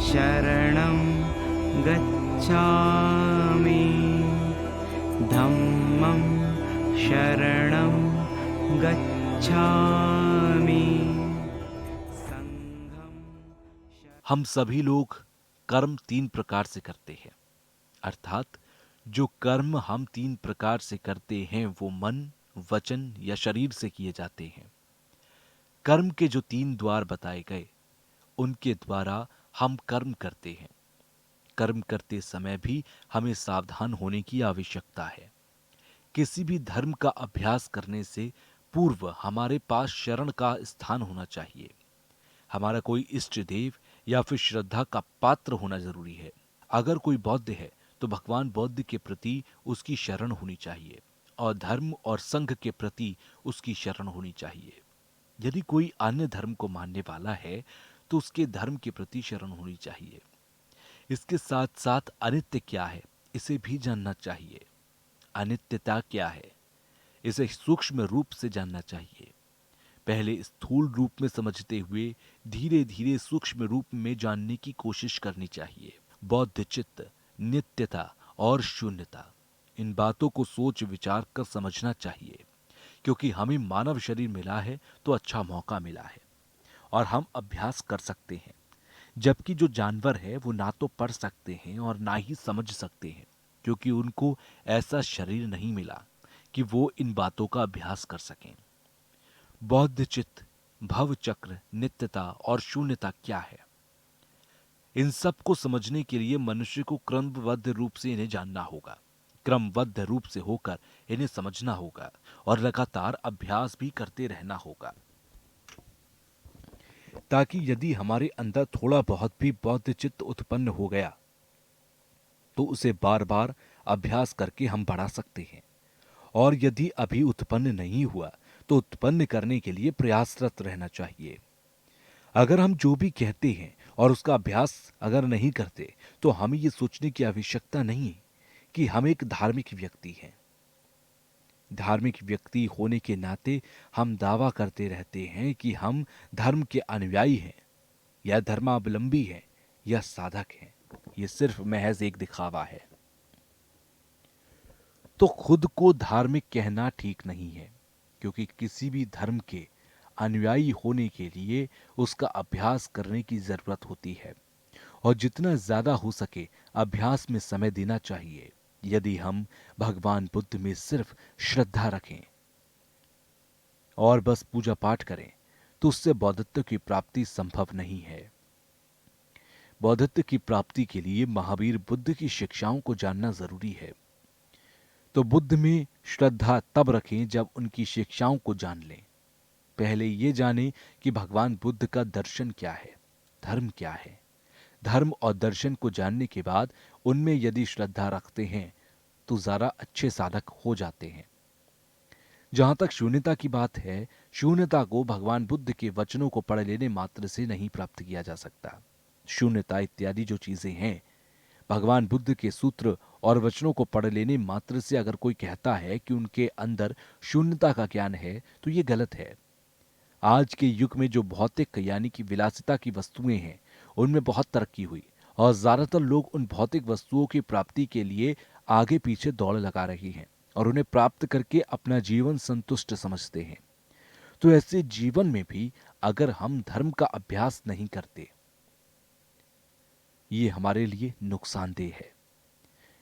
शरणं गच्छामि धम्मं शरणं गच्छामि संघं हम सभी लोग कर्म तीन प्रकार से करते हैं, अर्थात जो कर्म हम तीन प्रकार से करते हैं वो मन, वचन या शरीर से किए जाते हैं। कर्म के जो तीन द्वार बताए गए उनके द्वारा हम कर्म करते हैं। कर्म करते समय भी हमें सावधान होने की आवश्यकता है। किसी भी धर्म का अभ्यास करने से पूर्व हमारे पास शरण का स्थान होना चाहिए। हमारा कोई इष्ट देव या फिर श्रद्धा का पात्र होना जरूरी है। अगर कोई बौद्ध है तो भगवान बौद्ध के प्रति उसकी शरण होनी चाहिए और धर्म और संघ के प्रति उसकी शरण होनी चाहिए। यदि कोई अन्य धर्म को मानने वाला है तो उसके धर्म के प्रति शरण होनी चाहिए। इसके साथ साथ अनित्य क्या है इसे भी जानना चाहिए। अनित्यता क्या है इसे सूक्ष्म रूप से जानना चाहिए। पहले स्थूल रूप में समझते हुए धीरे धीरे सूक्ष्म रूप में जानने की कोशिश करनी चाहिए। बौद्ध चित्त, नित्यता और शून्यता, इन बातों को सोच विचार कर समझना चाहिए, क्योंकि हमें मानव शरीर मिला है तो अच्छा मौका मिला है और हम अभ्यास कर सकते हैं। जबकि जो जानवर है वो ना तो पढ़ सकते हैं और ना ही समझ सकते हैं, क्योंकि उनको ऐसा शरीर नहीं मिला कि वो इन बातों का अभ्यास कर सकें। बौद्ध चित्त, भव चक्र, नित्यता और शून्यता क्या है, इन सब को समझने के लिए मनुष्य को क्रमबद्ध रूप से इन्हें जानना होगा, क्रमबद्ध रूप से होकर इन्हें समझना होगा और लगातार अभ्यास भी करते रहना होगा, ताकि यदि हमारे अंदर थोड़ा बहुत भी बौद्ध चित्त उत्पन्न हो गया तो उसे बार बार अभ्यास करके हम बढ़ा सकते हैं। और यदि अभी उत्पन्न नहीं हुआ तो उत्पन्न करने के लिए प्रयासरत रहना चाहिए। अगर हम जो भी कहते हैं और उसका अभ्यास अगर नहीं करते तो हमें ये सोचने की आवश्यकता नहीं कि हम एक धार्मिक व्यक्ति हैं। धार्मिक व्यक्ति होने के नाते हम दावा करते रहते हैं कि हम धर्म के अनुयायी हैं या धर्मावलंबी हैं या साधक हैं। ये सिर्फ महज एक दिखावा है। तो खुद को धार्मिक कहना ठीक नहीं है, क्योंकि किसी भी धर्म के अनुयायी होने के लिए उसका अभ्यास करने की जरूरत होती है और जितना ज्यादा हो सके अभ्यास में समय देना चाहिए। यदि हम भगवान बुद्ध में सिर्फ श्रद्धा रखें और बस पूजा पाठ करें तो उससे बौद्धत्व की प्राप्ति संभव नहीं है। बौद्धत्व की प्राप्ति के लिए महावीर बुद्ध की शिक्षाओं को जानना जरूरी है। तो बुद्ध में श्रद्धा तब रखें जब उनकी शिक्षाओं को जान लें। पहले ये जानें कि भगवान बुद्ध का दर्शन क्या है, धर्म क्या है। धर्म और दर्शन को जानने के बाद उनमें यदि श्रद्धा रखते हैं तो जरा अच्छे साधक हो जाते हैं। जहां तक शून्यता की बात है, शून्यता को भगवान बुद्ध के वचनों को पढ़ लेने मात्र से नहीं प्राप्त किया जा सकता। शून्यता इत्यादि जो चीजें हैं, भगवान बुद्ध के सूत्र और वचनों को पढ़ लेने मात्र से अगर कोई कहता है कि उनके अंदर शून्यता का ज्ञान है तो ये गलत है। आज के युग में जो भौतिक यानी कि विलासिता की वस्तुएं हैं उनमें बहुत तरक्की हुई और ज्यादातर लोग उन भौतिक वस्तुओं की प्राप्ति के लिए आगे पीछे दौड़ लगा रही हैं और उन्हें प्राप्त करके अपना जीवन संतुष्ट समझते हैं। तो ऐसे जीवन में भी अगर हम धर्म का अभ्यास नहीं करते, ये हमारे लिए नुकसानदेह है।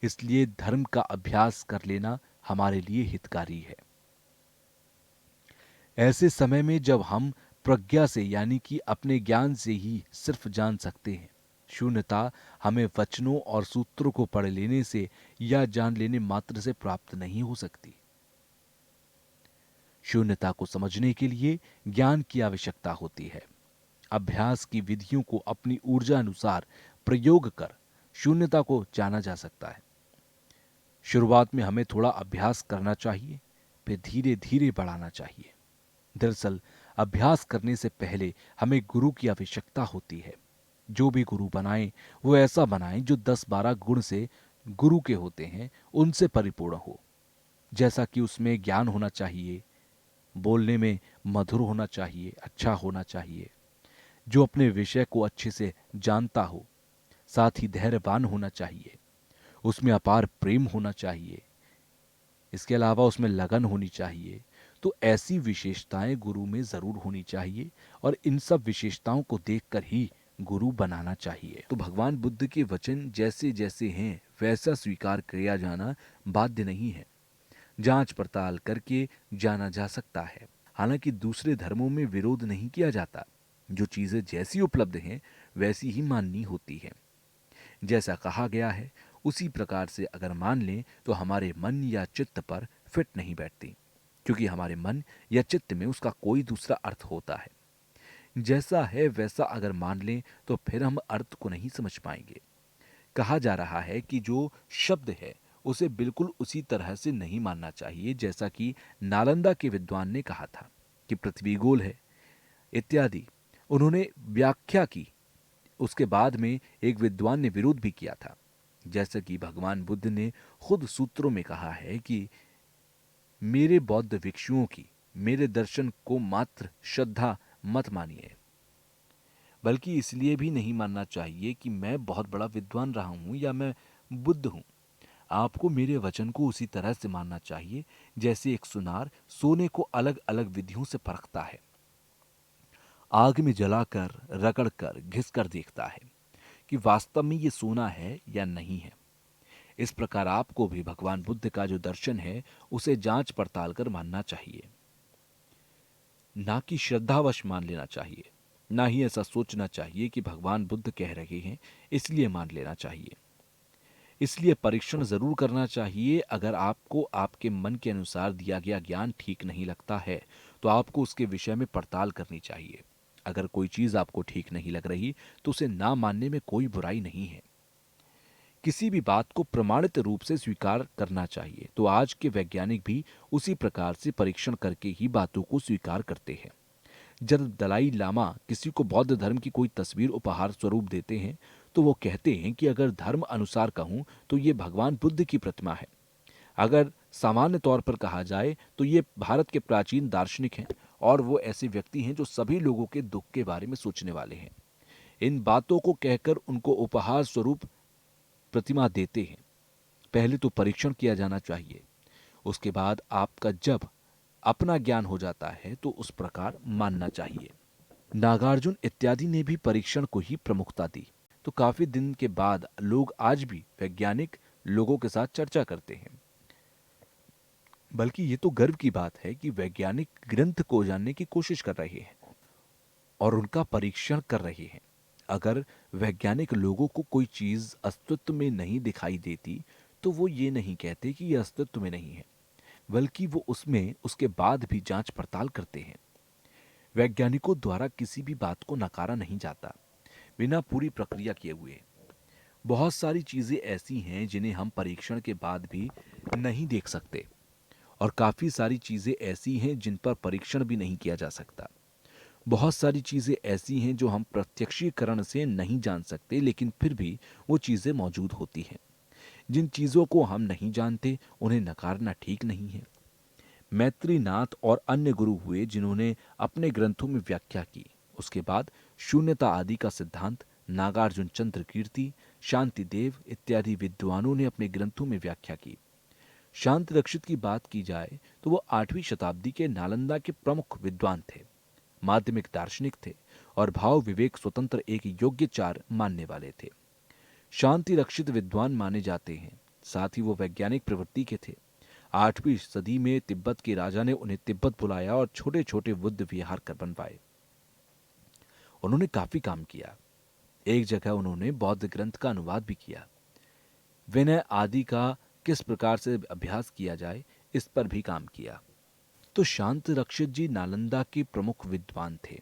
इसलिए धर्म का अभ्यास कर लेना हमारे लिए हितकारी है। ऐसे समय में जब हम प्रज्ञा से यानी कि अपने ज्ञान से ही सिर्फ जान सकते हैं, शून्यता हमें वचनों और सूत्रों को पढ़ लेने से या जान लेने मात्र से प्राप्त नहीं हो सकती। शून्यता को समझने के लिए ज्ञान की आवश्यकता होती है। अभ्यास की विधियों को अपनी ऊर्जा अनुसार प्रयोग कर शून्यता को जाना जा सकता है। शुरुआत में हमें थोड़ा अभ्यास करना चाहिए, फिर धीरे धीरे बढ़ाना चाहिए। दरअसल अभ्यास करने से पहले हमें गुरु की आवश्यकता होती है। जो भी गुरु बनाएं वो ऐसा बनाएं जो 10-12 गुण से गुरु के होते हैं उनसे परिपूर्ण हो। जैसा कि उसमें ज्ञान होना चाहिए, बोलने में मधुर होना चाहिए, अच्छा होना चाहिए, जो अपने विषय को अच्छे से जानता हो, साथ ही धैर्यवान होना चाहिए, उसमें अपार प्रेम होना चाहिए, इसके अलावा उसमें लगन होनी चाहिए। तो ऐसी विशेषताएं गुरु में जरूर होनी चाहिए और इन सब विशेषताओं को देखकर ही गुरु बनाना चाहिए। तो भगवान बुद्ध के वचन जैसे जैसे हैं वैसा स्वीकार किया जाना बाध्य नहीं है, जांच पड़ताल करके जाना जा सकता है। हालांकि दूसरे धर्मों में विरोध नहीं किया जाता, जो चीजें जैसी उपलब्ध हैं वैसी ही माननी होती है। जैसा कहा गया है उसी प्रकार से अगर मान लें तो हमारे मन या चित्त पर फिट नहीं बैठती, क्योंकि हमारे मन या चित्त में उसका कोई दूसरा अर्थ होता है। जैसा है वैसा अगर मान लें तो फिर हम अर्थ को नहीं समझ पाएंगे। कहा जा रहा है कि जो शब्द है उसे बिल्कुल उसी तरह से नहीं मानना चाहिए जैसा कि नालंदा के विद्वान ने कहा था कि पृथ्वी गोल है इत्यादि। उन्होंने व्याख्या की, उसके बाद में एक विद्वान ने विरोध भी किया था। जैसा कि भगवान बुद्ध ने खुद सूत्रों में कहा है कि मेरे बौद्ध भिक्षुओं की मेरे दर्शन को मात्र श्रद्धा मत मानिए, बल्कि इसलिए भी नहीं मानना चाहिए कि मैं बहुत बड़ा विद्वान रहा हूं या मैं बुद्ध हूं। आपको मेरे वचन को उसी तरह से मानना चाहिए जैसे एक सुनार सोने को अलग अलग विधियों से परखता है, आग में जलाकर, रगड़कर, घिसकर देखता है कि वास्तव में ये सोना है या नहीं है। इस प्रकार आपको भी भगवान बुद्ध का जो दर्शन है उसे जांच पड़ताल कर मानना चाहिए, ना कि श्रद्धावश मान लेना चाहिए। ना ही ऐसा सोचना चाहिए कि भगवान बुद्ध कह रहे हैं इसलिए मान लेना चाहिए। इसलिए परीक्षण जरूर करना चाहिए। अगर आपको आपके मन के अनुसार दिया गया ज्ञान ठीक नहीं लगता है तो आपको उसके विषय में पड़ताल करनी चाहिए। अगर कोई चीज आपको ठीक नहीं लग रही तो उसे ना मानने में कोई बुराई नहीं है। किसी भी बात को प्रमाणित रूप से स्वीकार करना चाहिए। तो आज के वैज्ञानिक भी उसी प्रकार से परीक्षण करके ही बातों को स्वीकार करते हैं। जब दलाई लामा किसी को बौद्ध धर्म की कोई तस्वीर उपहार स्वरूप देते हैं तो वो कहते हैं कि अगर धर्म अनुसार कहूं तो ये भगवान बुद्ध की प्रतिमा है। अगर सामान्य तौर पर कहा जाए तो ये भारत के प्राचीन दार्शनिक हैं और वो ऐसे व्यक्ति हैं जो सभी लोगों के दुख के बारे में सोचने वाले हैं। इन बातों को कहकर उनको उपहार स्वरूप प्रतिमा देते हैं। पहले तो परीक्षण किया जाना चाहिए, उसके बाद आपका जब अपना ज्ञान हो जाता है तो उस प्रकार मानना चाहिए। नागार्जुन इत्यादि ने भी परीक्षण को ही प्रमुखता दी। तो काफी दिन के बाद लोग आज भी वैज्ञानिक लोगों के साथ चर्चा करते हैं। बल्कि ये तो गर्व की बात है कि वैज्ञानिक ग्रंथ को जानने की कोशिश कर रहे हैं और उनका परीक्षण कर रहे हैं। अगर वैज्ञानिक लोगों को कोई चीज अस्तित्व में नहीं दिखाई देती तो वो ये नहीं कहते कि यह अस्तित्व में नहीं है, बल्कि वो उसमें उसके बाद भी जांच पड़ताल करते हैं। वैज्ञानिकों द्वारा किसी भी बात को नकारा नहीं जाता बिना पूरी प्रक्रिया किए हुए। बहुत सारी चीजें ऐसी हैं जिन्हें हम परीक्षण के बाद भी नहीं देख सकते और काफी सारी चीजें ऐसी हैं जिन पर परीक्षण भी नहीं किया जा सकता। बहुत सारी चीजें ऐसी हैं जो हम प्रत्यक्षीकरण से नहीं जान सकते, लेकिन फिर भी वो चीजें मौजूद होती हैं। जिन चीजों को हम नहीं जानते उन्हें नकारना ठीक नहीं है। मैत्रीनाथ और अन्य गुरु हुए जिन्होंने अपने ग्रंथों में व्याख्या की। उसके बाद शून्यता आदि का सिद्धांत नागार्जुन चंद्र कीर्ति, शांति देव इत्यादि विद्वानों ने अपने ग्रंथों में व्याख्या की। शांति रक्षित की बात की जाए तो वो 8वीं शताब्दी के नालंदा के प्रमुख विद्वान थे, माध्यमिक दार्शनिक थे और भाव विवेक स्वतंत्र एक योग्यचार मानने वाले थे। शांति रक्षित विद्वान माने जाते हैं, साथ ही वो वैज्ञानिक प्रवृत्ति के थे। 8वीं सदी में तिब्बत के राजा ने उन्हें तिब्बत बुलाया और छोटे छोटे बुद्ध विहार कर बनवाए। उन्होंने काफी काम किया। एक जगह उन्होंने बौद्ध ग्रंथ का अनुवाद भी किया। विनय आदि का किस प्रकार से अभ्यास किया जाए इस पर भी काम किया। तो शांत रक्षित जी नालंदा के प्रमुख विद्वान थे।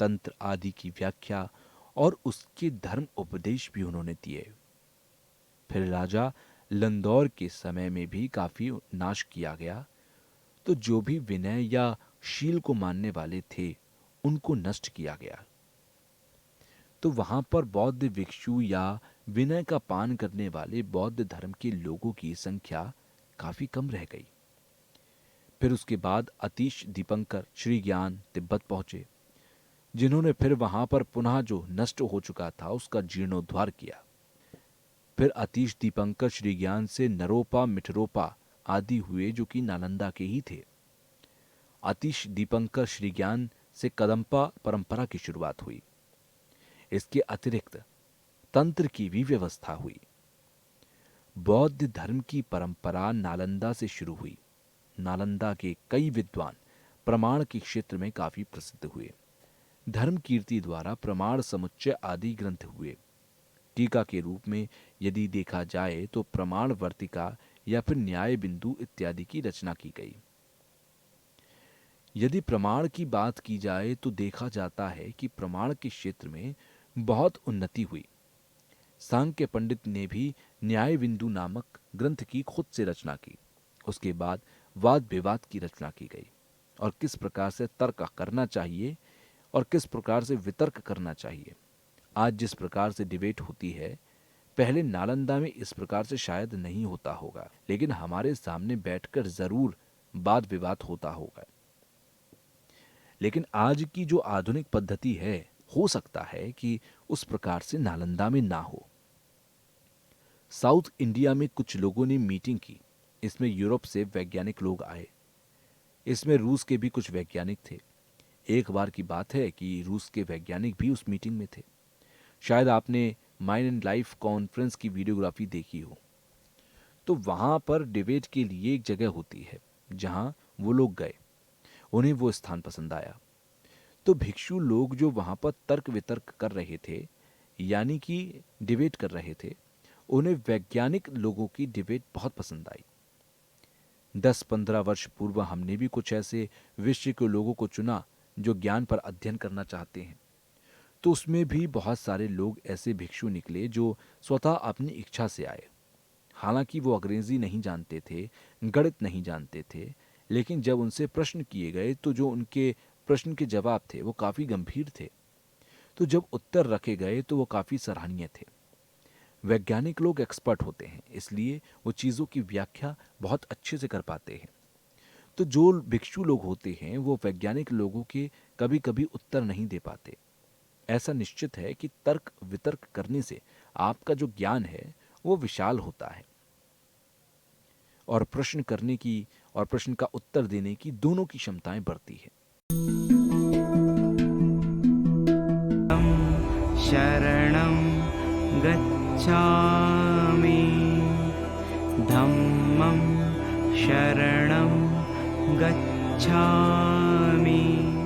तंत्र आदि की व्याख्या और उसके धर्म उपदेश भी उन्होंने दिए। फिर राजा लंदौर के समय में भी काफी नाश किया गया। तो जो भी विनय या शील को मानने वाले थे उनको नष्ट किया गया। तो वहां पर बौद्ध भिक्षु या विनय का पान करने वाले बौद्ध धर्म के लोगों की संख्या काफी कम रह गई। फिर उसके बाद अतीश दीपंकर श्री ज्ञान तिब्बत पहुंचे। जिन्होंने फिर वहां पर पुनः जो नष्ट हो चुका था उसका जीर्णोद्धार किया। फिर अतीश दीपंकर श्रीज्ञान से नरोपा मिठरोपा आदि हुए जो कि नालंदा के ही थे। अतीश दीपंकर श्रीज्ञान से कदम्पा परंपरा की शुरुआत हुई। इसके अतिरिक्त तंत्र की भी व्यवस्था हुई। बौद्ध धर्म की परंपरा नालंदा से शुरू हुई। नालंदा के कई विद्वान प्रमाण के क्षेत्र में काफी प्रसिद्ध हुए। धर्म कीर्ति द्वारा प्रमाण समुच्चय आदि ग्रंथ हुए। टीका के रूप में यदि देखा जाए तो प्रमाण वर्तिका या फिर न्याय बिंदु इत्यादि की रचना की गई। यदि प्रमाण की बात की जाए तो देखा जाता है कि प्रमाण के क्षेत्र में बहुत उन्नति हुई। सांख्य पंडित ने भी न्याय बिंदु नामक ग्रंथ की खुद से रचना की। उसके बाद वाद विवाद की रचना की गई और किस प्रकार से तर्क करना चाहिए और किस प्रकार से वितर्क करना चाहिए। आज जिस प्रकार से डिबेट होती है, पहले नालंदा में इस प्रकार से शायद नहीं होता होगा, लेकिन हमारे सामने बैठकर जरूर वाद विवाद होता होगा। लेकिन आज की जो आधुनिक पद्धति है, हो सकता है कि उस प्रकार से नालंदा में ना हो। साउथ इंडिया में कुछ लोगों ने मीटिंग की। इसमें यूरोप से वैज्ञानिक लोग आए। इसमें रूस के भी कुछ वैज्ञानिक थे। एक बार की बात है कि रूस के वैज्ञानिक भी उस मीटिंग में थे। शायद आपने माइंड एंड लाइफ कॉन्फ्रेंस की वीडियोग्राफी देखी हो। तो वहां पर डिबेट के लिए एक जगह होती है जहां वो लोग गए। उन्हें वो स्थान पसंद आया। तो भिक्षु लोग जो वहां पर तर्क वितर्क कर रहे थे, यानी कि डिबेट कर रहे थे, उन्हें वैज्ञानिक लोगों की डिबेट बहुत पसंद आई। 10-15 वर्ष पूर्व हमने भी कुछ ऐसे विषय के लोगों को चुना जो ज्ञान पर अध्ययन करना चाहते हैं। तो उसमें भी बहुत सारे लोग ऐसे भिक्षु निकले जो स्वतः अपनी इच्छा से आए। हालांकि वो अंग्रेजी नहीं जानते थे, गणित नहीं जानते थे, लेकिन जब उनसे प्रश्न किए गए तो जो उनके प्रश्न के जवाब थे वो काफी गंभीर थे। तो जब उत्तर रखे गए तो वो काफी सराहनीय थे। वैज्ञानिक लोग एक्सपर्ट होते हैं, इसलिए वो चीजों की व्याख्या बहुत अच्छे से कर पाते हैं। तो जो भिक्षु लोग होते हैं वो वैज्ञानिक लोगों के कभी कभी उत्तर नहीं दे पाते। ऐसा निश्चित है कि तर्क वितर्क करने से आपका जो ज्ञान है वो विशाल होता है और प्रश्न करने की और प्रश्न का उत्तर देने की दोनों की क्षमताएं बढ़ती है। शरणं गच्छामि धम्मं शरणं गच्छामि